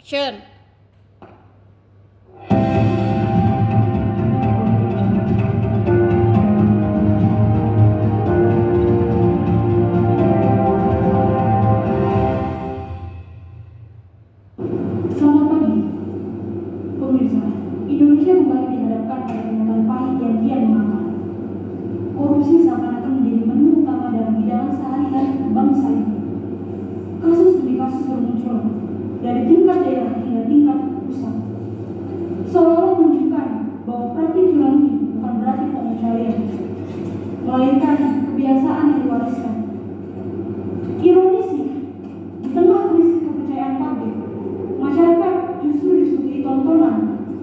Action. Selamat pagi, pemirsa. Indonesia kembali dihadapkan pada kenyataan pahit yang kian menganga. Korupsi seakan-akan menjadi menu utama dalam hidangan sehari-hari bangsa ini. Kasus demi kasus bermunculan, dari tingkat daerah hingga tingkat pusat. Seolah menunjukkan bahwa praktik curang ini bukan berarti pengecualian, melainkan kebiasaan yang diwariskan. Ironisnya, di tengah krisis kepercayaan publik, masyarakat justru disuguhi tontonan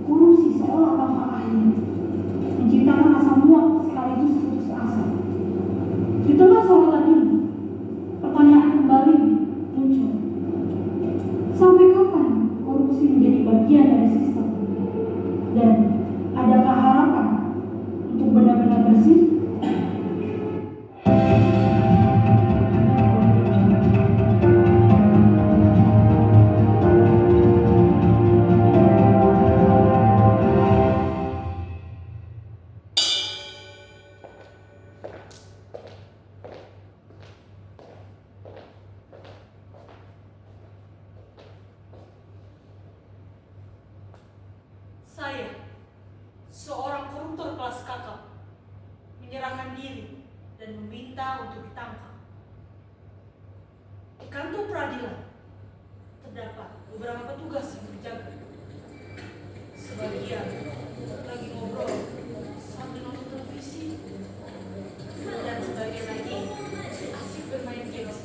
korupsi seolah tanpa akhir, menciptakan rasa muak sekaligus putus asa. Di tengah sorotan ini, pertanyaan kembali muncul. Sampai kapan korupsi menjadi bagian dari sistem? Dan adakah harapan untuk benar-benar bersih? Saya, seorang koruptor kelas kakap, menyerahkan diri dan meminta untuk ditangkap. Di kantor peradilan, terdapat beberapa petugas yang berjaga. Sebagian lagi ngobrol sambil nonton televisi, dan sebagian lagi asik bermain games.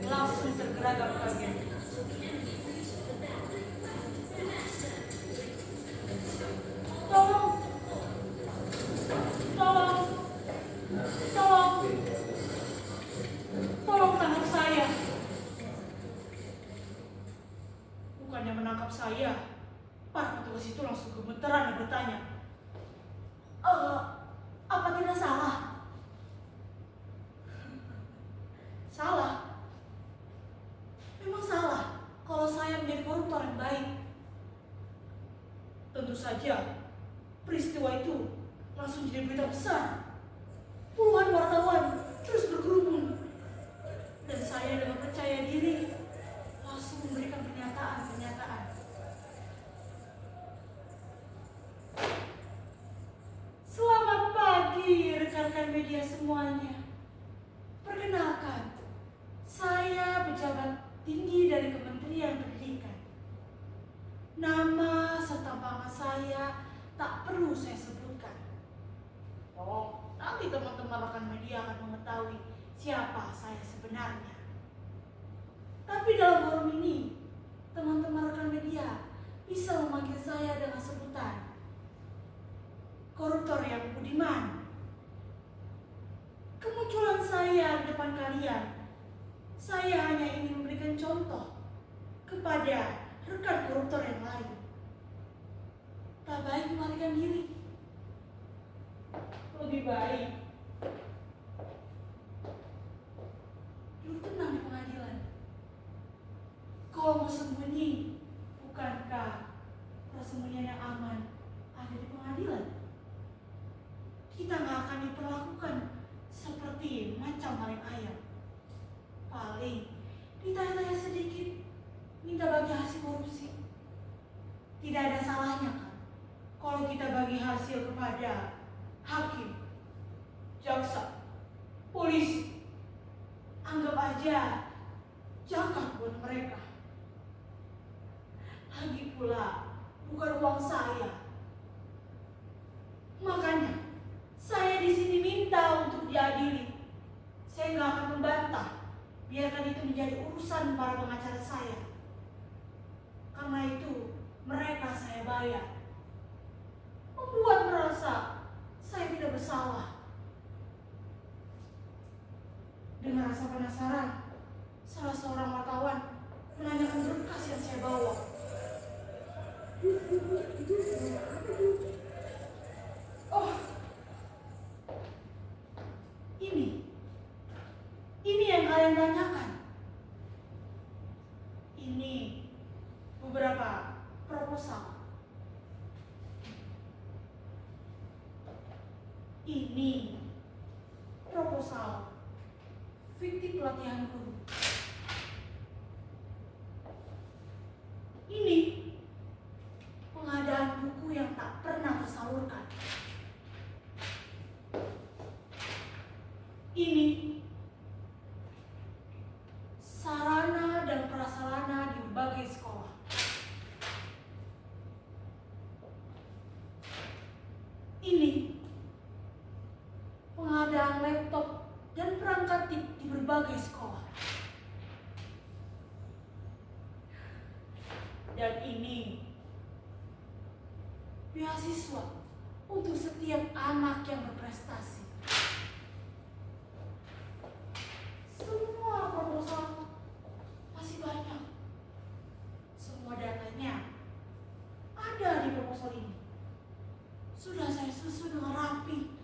Langsung tergeragap kaget. Tolong, tolong, tolong, tolong tangkap saya. Bukannya menangkap saya, para petugas itu langsung gemeteran dan bertanya, apa tidak salah? Salah? Memang salah kalau saya menjadi koruptor yang baik. Tentu saja, peristiwa itu langsung jadi berita besar. Puluhan wartawan terus berkerumun. Dan saya dengan percaya diri langsung memberikan pernyataan-pernyataan. Selamat pagi rekan-rekan media semuanya. Perkenalkan, saya pejabat tinggi dari Kementerian Pendidikan. Nama serta pangkat saya tak perlu saya sebutkan. Oh, nanti teman-teman rekan media akan mengetahui siapa saya sebenarnya. Tapi dalam forum ini, teman-teman rekan media bisa memanggil saya dengan sebutan koruptor yang budiman. Kemunculan saya di depan kalian, saya hanya ingin memberikan contoh kepada rekan koruptor yang lain. Tak baik melarikan diri. Lebih baik duduk tenang di pengadilan. Kalau mau sembunyi, bukankah persembunyian yang aman ada di pengadilan? Kita nggak akan diperlakukan seperti macam maling ayam. Paling ditanya-tanya sedikit, minta bagi hasil korupsi. Tidak ada salahnya kan kalau kita bagi hasil kepada hakim, jaksa, polisi. Anggap aja zakat buat mereka. Lagi pula bukan uang saya. Makanya saya di sini minta untuk diadili. Saya nggak akan membantah. Biarkan itu menjadi urusan para pengacara saya. Karena itu mereka saya bayar. Membuat merasa saya tidak bersalah. Dengan rasa penasaran, salah seorang wartawan menanyakan berkas yang saya bawa. Oh, ini yang kalian tanyakan. Ini beberapa proposal. Ini proposal fiktif pelatihan guru. Ini pengadaan buku yang tak pernah tersalurkan. Ini sarana dan prasarana di berbagai sekolah. Ini pengadaan laptop dan perangkat di berbagai sekolah. Dan ini beasiswa untuk setiap anak yang berprestasi. Semua proposal masih banyak. Semua datanya ada di proposal ini. Sudah saya susun dengan rapi,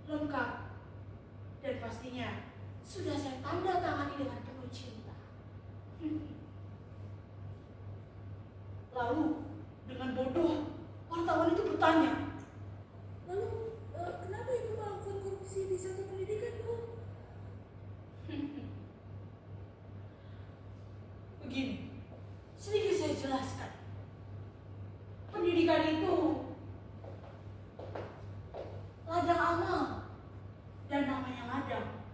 lengkap, dan pastinya sudah saya tanda tangani dengan penuh cinta. Lalu dengan bodoh wartawan itu bertanya, Lalu, kenapa ibu melakukan korupsi di satu pendidikan, Bu? begini, sedikit saya jelaskan. Pendidikan itu ladang amal, dan namanya ladang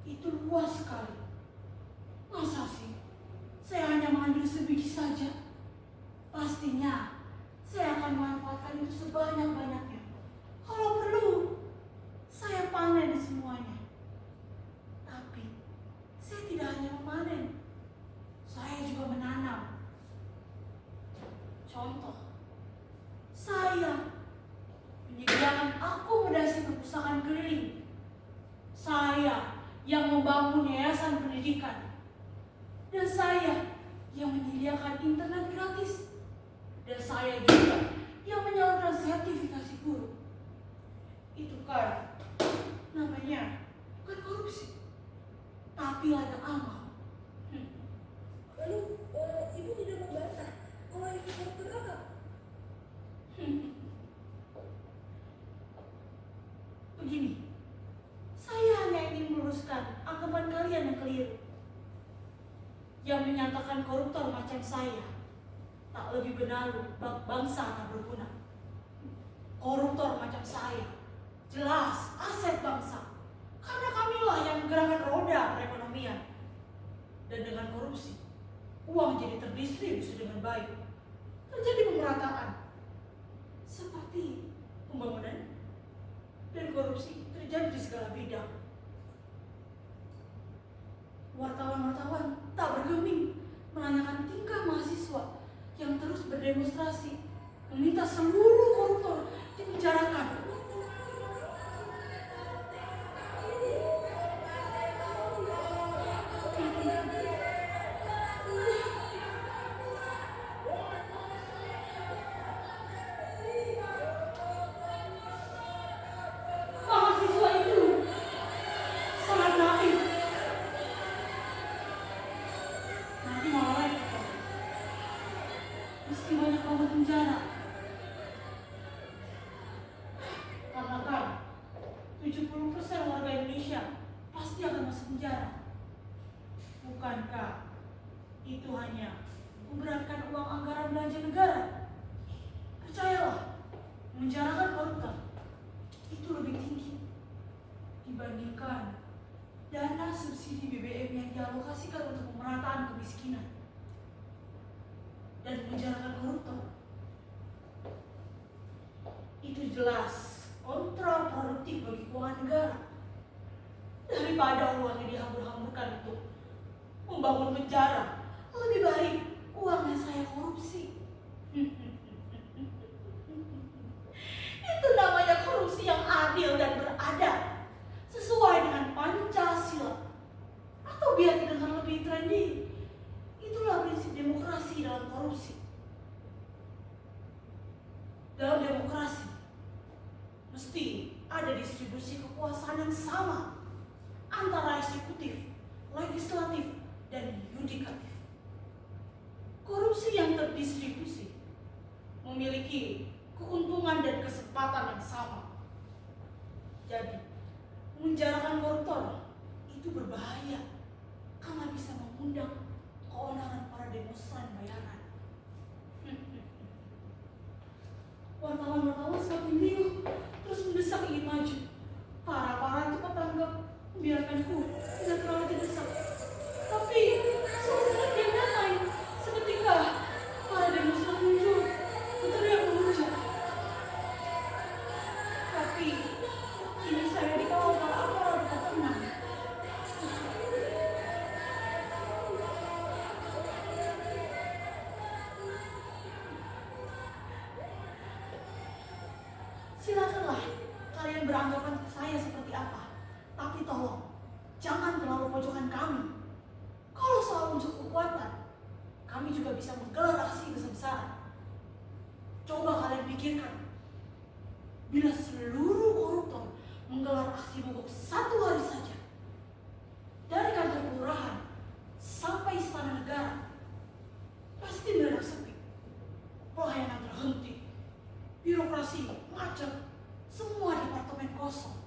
itu luas sekali. Masa sih saya hanya mengambil sebiji saja? Pastinya saya akan memanfaatkan itu sebanyak-banyaknya. Kalau perlu, saya panen semuanya. Tapi saya tidak hanya memanen, saya juga menanam. Contoh, saya menyediakan akomodasi perpustakaan keliling. Saya yang membangun yayasan pendidikan. Dan saya yang menyediakan internet gratis. Dan saya juga yang menyalurkan sertifikasi guru. Itu kan namanya bukan korupsi, tapi ladang amal. Lalu, ibu tidak membantah kalau ibu koruptor kakak? Begini, saya hanya ingin meluruskan anggapan kalian yang keliru. Yang menyatakan koruptor macam saya tak lebih benar bangsa tak berguna. Koruptor macam saya jelas aset bangsa, karena kamilah yang menggerakkan roda perekonomian. Dan dengan korupsi, uang jadi terdistribusi dengan baik, terjadi pemerataan seperti pembangunan, dan korupsi terjadi di segala bidang. Wartawan-wartawan tak bergeming menanyakan tingkah mahasiswa yang terus berdemonstrasi meminta seluruh koruptor dipenjarakan. Mahasiswa itu sangat naif. Nanti malah repot. Mesti banyak banget penjara. Karena kan 70% warga Indonesia pasti akan masuk penjara. Bukankah itu hanya memberatkan uang anggaran belanja negara? Percayalah, memenjarakan koruptor itu lebih tinggi dibandingkan dana subsidi BBM yang dialokasikan untuk pemerataan kemiskinan. Dan memenjarakan koruptor itu jelas kontraproduktif bagi keuangan negara. Daripada uangnya dihambur-hamburkan untuk membangun penjara, lebih baik uangnya saya korupsi. Itu namanya korupsi yang adil dan beradab, sesuai dengan Pancasila. Atau biar didengar lebih trendy, itulah prinsip demokrasi dalam korupsi. Dalam demokrasi, mesti ada distribusi kekuasaan yang sama antara eksekutif, legislatif, dan yudikatif. Korupsi yang terdistribusi memiliki keuntungan dan kesempatan yang sama. Jadi, menjarakan koruptor itu berbahaya karena bisa mengundang keonaran para demonstran bayaran. Wartawan-wartawan semakin riuh, terus mendesak ingin maju. Para cepat tanggap, membiarkanku tidak terlalu didesak. Tapi suasana kian damai. Seketika para demonstran muncul, berteriak menghujat. Tapi kini saya dikawal para aparat tetap tenang. Silakanlah kalian beranggapan saya seperti apa, tapi tolong jangan terlalu pojokkan kami. Kalau soal unsur kekuatan, kami juga bisa menggelar aksi besar-besaran. Coba kalian pikirkan, bila seluruh koruptor menggelar aksi mogok 1 hari saja, dari kantor kelurahan sampai istana negara, pasti mendadak sepi. Pelayanan terhenti, birokrasi macet, semua departemen kosong.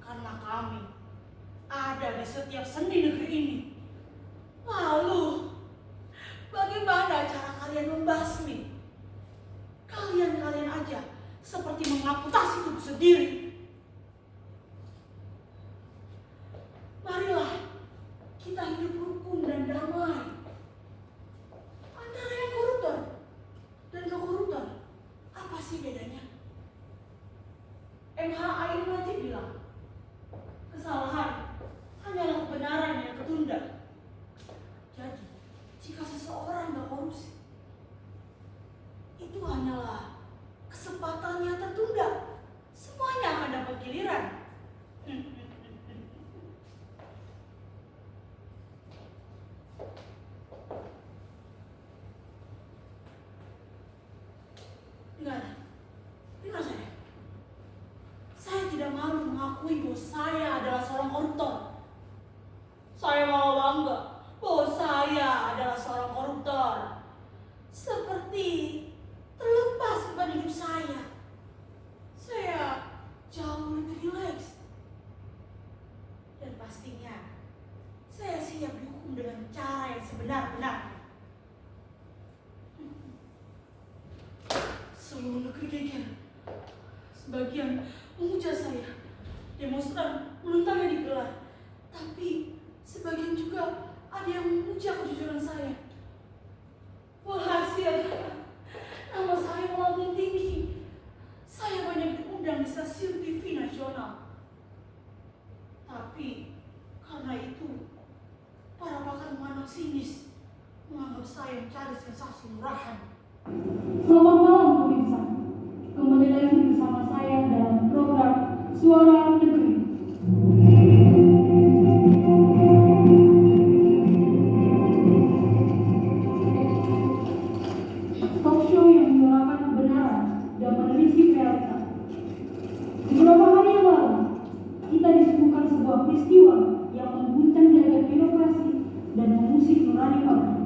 Karena kami ada di setiap sendi negeri ini. Lalu, bagaimana cara kalian membasmi? Kalian aja seperti mengamputasi tubuh sendiri. Marilah kita hidup rukun dan damai. Antara yang koruptor dan kekoruptor, apa sih bedanya? MH Ainul Majid bilang, kesalahan hanyalah kebenaran yang tertunda. Jadi, jika seseorang berkorupsi, itu hanyalah kesempatannya tertunda. Semuanya akan dapat giliran. Dengar saya. Saya tidak malu mengakui bahwa saya adalah seorang koruptor. Saya malah bangga bahwa saya adalah seorang koruptor. Seperti terlepas beban hidup saya jauh lebih rileks. Dan pastinya, saya siap dihukum dengan cara yang sebenar-benarnya. Seluruh negeri geger. Sebagian menghujat saya. Demonstran menentangnya digelar. Tapi sebagian juga ada yang memuja kejujuran saya. Walhasil, nama saya melambung tinggi. Saya banyak diundang di stasiun TV nasional. Tapi karena itu, para pakar memandang sinis, menganggap saya mencari sensasi murahan. Selamat malam pemirsa. Kembali lagi bersama saya dalam program Suara Negeri. Talk show yang menyuarakan kebenaran dan menelisik realita. Beberapa hari yang lalu, kita disuguhkan sebuah peristiwa yang mengguncang jagat birokrasi dan mengusik nurani pabrik.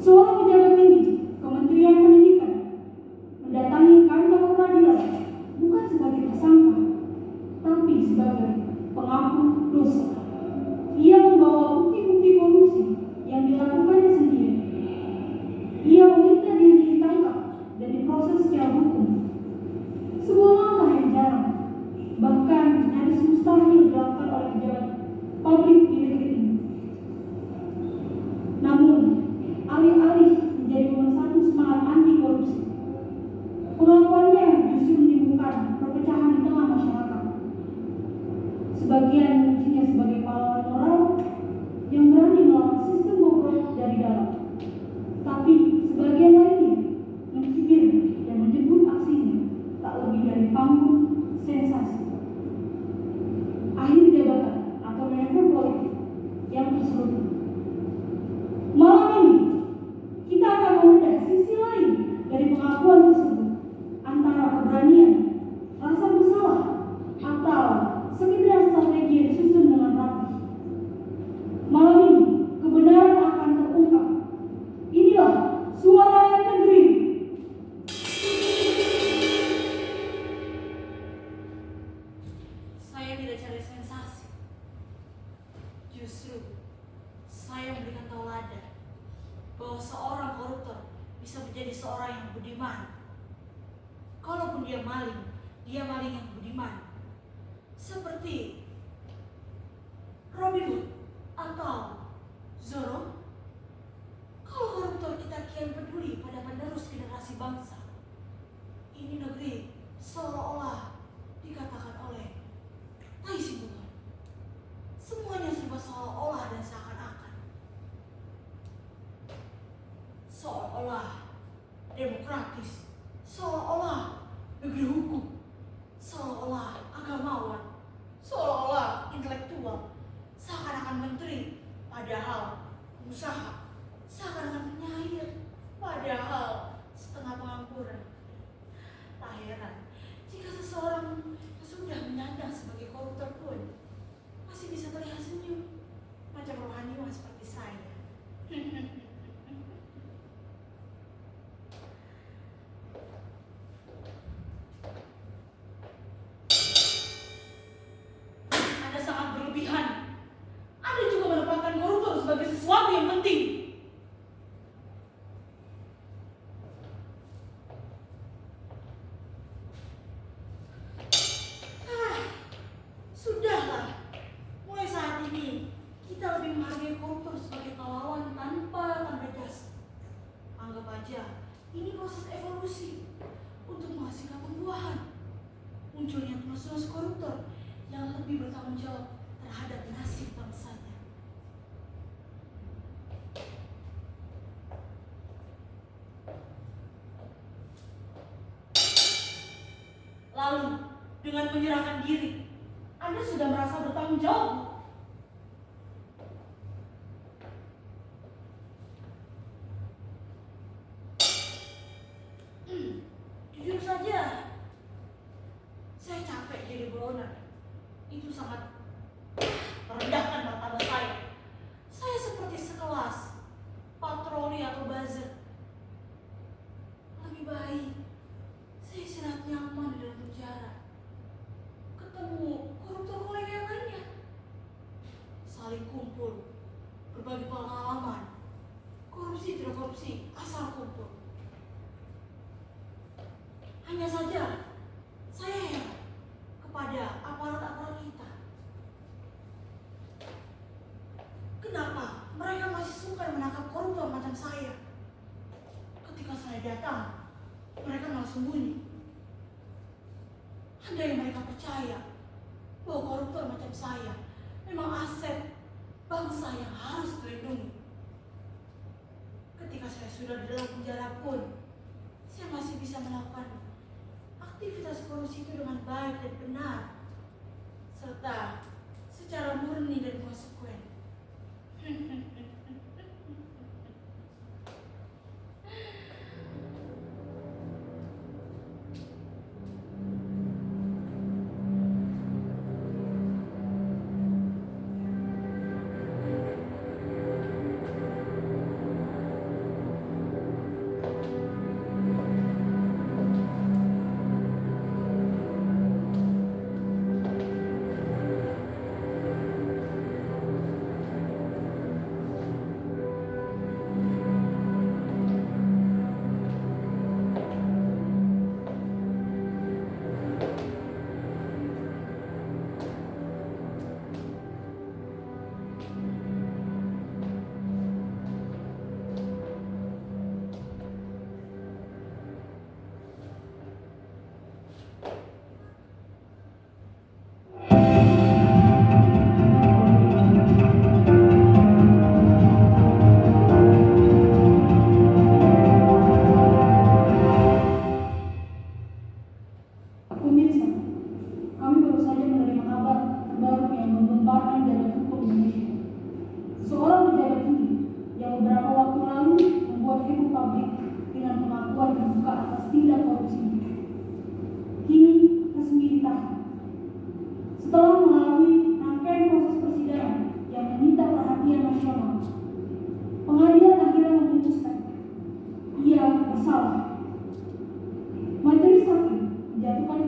Seorang pejabat tinggi Kementerian Pendidikan mendatangi kantor peradilan bukan sebagai tersangka, bisa menjadi seorang yang budiman. Kalaupun dia maling yang budiman. Seperti Robin Hood atau Zorro. Kalau koruptor kita kian peduli pada penerus generasi bangsa, ini negeri seolah-olah dikatakan oleh Tai Sibulan. Semuanya serba seolah-olah dan seakan-akan. Seolah-olah demokratis, seolah-olah negeri hukum, seolah-olah agamawan, seolah-olah intelektual, seakan-akan menteri, padahal pengusaha, seakan-akan penyair, padahal setengah pengangguran. Tak heran jika seseorang yang sudah menyandang sebagai koruptor pun masih bisa terlihat senyum, macam rohaniwan seperti saya. Anda sangat berlebihan. Anda juga menempatkan koruptor sebagai sesuatu yang penting. Sudahlah. Mulai saat ini, kita lebih menghargai koruptor sebagai pahlawan tanpa tanda jasa. Anggap aja, ini proses evolusi untuk menghasilkan pembuahan. Munculnya penerus koruptor yang lebih bertanggung jawab terhadap nasib bangsanya. Lalu, dengan menyerahkan diri, Anda sudah merasa bertanggung jawab. Jujur saja, saya capek jadi buronan. Itu sangat merendahkan martabat saya. Saya seperti sekelas patroli atau buzzer. Lebih baik saya istirahat nyaman di dalam penjara, ketemu koruptor kolega yang lainnya, saling kumpul, berbagi pengalaman. Korupsi tidak korupsi, asal kumpul. Hanya saja saya heran kepada aparat-aparat kita. Kenapa mereka masih suka menangkap koruptor macam saya? Ketika saya datang, mereka malah sembunyi. Ada yang mereka percaya bahwa koruptor macam saya memang aset bangsa yang harus dilindungi. Ketika saya sudah di dalam penjara pun, saya masih bisa melakukan aktivitas korupsi itu dengan baik dan benar, serta secara murni dan konsekuen. Pemirsa, kami baru saja menerima kabar terbaru yang menggemparkan jalan hukum Indonesia. Seorang pejabat tinggi yang beberapa waktu lalu membuat heboh publik dengan pengakuan terbuka atas tindak korupsi, kini resmi ditahan. Setelah melalui rangkaian proses persidangan yang menyita perhatian nasional, pengadilan akhirnya memutuskan ia bersalah. Majelis hakim menjatuhkan